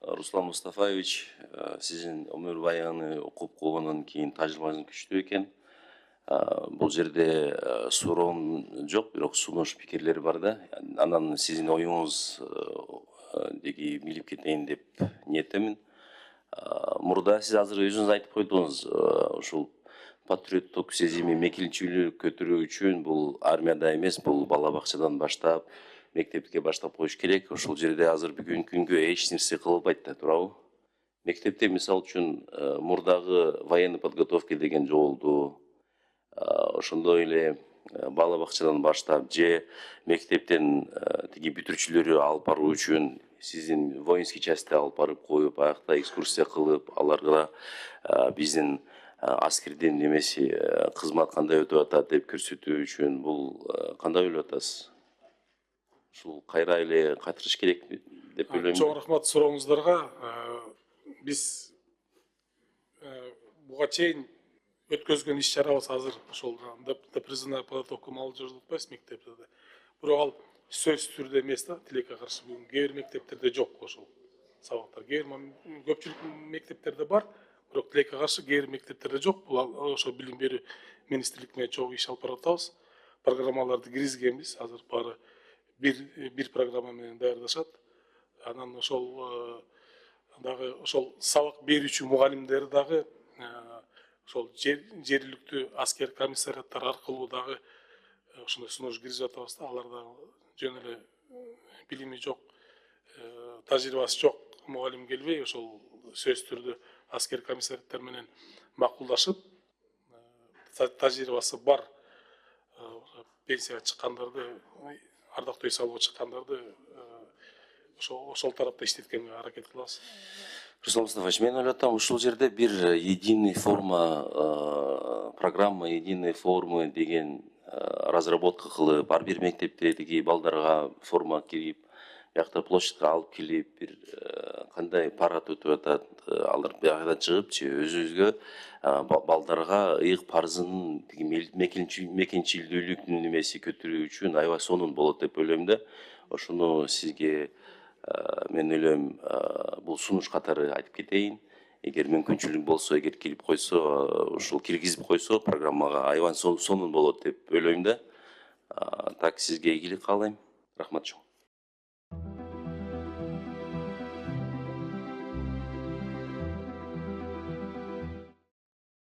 Руслан Мустафаевич, сіздің өмір баяны оқып қойғаннан кейін тәжірибеңіз күшті екен. Бұл жерде суроом жоқ, бирок сунуш пикирлер бар да. Анан сіздің оюңуз деги билип кетейин деп ниеттемин. Мурда сиз азыр өзүңүз айтып койдуңуз, ушул патриоттук сезими мекилчилик көтөрүү үчүн бул армияда эмес, бул бала бакчадан баштап, мектепке баштап коюш керек. Ошол жерде азыр бүгүнкү күнгө эч нерсе кылылбайт да, туурабы? Мектепте мисал үчүн мурдагы военный подготовка деген жолду, ошондой эле бала бакчадан баштап же мектептен тиги бүтүрүүчүлөрү алып баруу үчүн сиздин воинский частьте алып барып коюп, аякта экскурсия кылып, аларга биздин аскердин немеси кызмат кандай өтүп атат деп көрсөтүү үчүн бул кандай ойлоп атасыз? Ушул кайра эле кайтырыш керек деп ойлойм. Чоң рахмат сурооңуздарга. Биз буга чейин өткөзгөн иш чарабыз азыр ошол допризывная подготовка молодежи атпайбыз мектепте. Бирок ал сөзсүз түрдө эмес да, тилекке каршы бүгүн кээ бир мектептерде жок ошол сабактар. Көпчүлүк мектептерде бар, бирок тилекке каршы кээ бир мектептерде жок. Бул ошо билим берүү министрлик менен чогуу иш алып барып атабыз. Программаларды киргизгенбиз, азыр баары бир программа менен даярдашат. Анан ошол дагы ошол сабак берүүчү мугалимдер дагы ошол жергиликтүү аскер комиссариаттар аркылуу дагы ошондой сунуш киргизип атабыз да. Алар дагы жөн эле билими жок, тажрыйбасы жок мугалим келбей, ошол сөзсүз түрдө аскер комиссариаттар менен макулдашып, тажрыйбасы бар пенсияга чыккандарды, ардактуу эс алууга чыккандарды ошол тарапта иштеткенге аракет кылабыз. Руслан Мустафаевич, мен ойлоп атам, ушул жерде бир единый форма, программа единой формы деген разработка кылып, ар бир мектепте тиги балдарга форма кирип, биякта площадька алып келип, бир кандай парад өтүп атат, алар биякта чыгып, өзүбүзгө балдарга ыйык парызын тиги мекенчилдүүлүктүн немеси көтөрүү үчүн аябай сонун болот деп ойлойм да. Ошону сизге мен ойлойм бул сунуш катары айтып кетейин. Эгер мүмкүнчүлүк болсо, эгер кирип койсо, ушул киргизип койсо программага аябай сонун болот деп ойлойм да. Так, сизге ийгилик каалайм. Рахмат чоң.